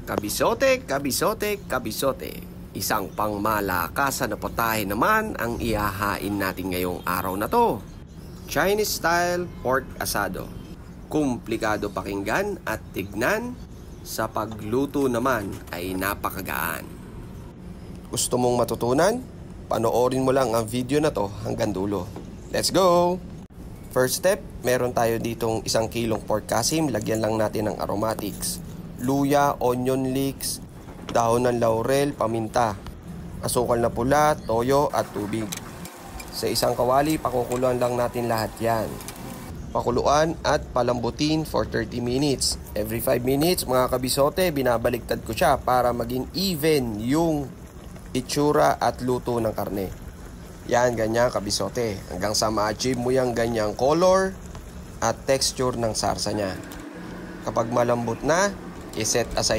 Kabisote, kabisote, kabisote. Isang pangmalakasan na potahe naman ang ihahain natin ngayong araw na to. Chinese style pork asado. Komplikado pakinggan at tignan, sa pagluto naman ay napakagaan. Gusto mong matutunan? Panoorin mo lang ang video na to hanggang dulo. Let's go! First step, meron tayo ditong 1 kilong pork kasim. Lagyan lang natin ng aromatics. Luya, onion leeks, dahon ng laurel, paminta, asukal na pula, toyo at tubig. Sa isang kawali, pakukuluan lang natin lahat yan. Pakuluan at palambutin for 30 minutes. Every 5 minutes, mga kabisote, binabaliktad ko siya para maging even yung itsura at luto ng karne. Yan, ganyan kabisote. Hanggang sa ma-achieve mo yung ganyang color at texture ng sarsa niya. Kapag malambot na, i-set aside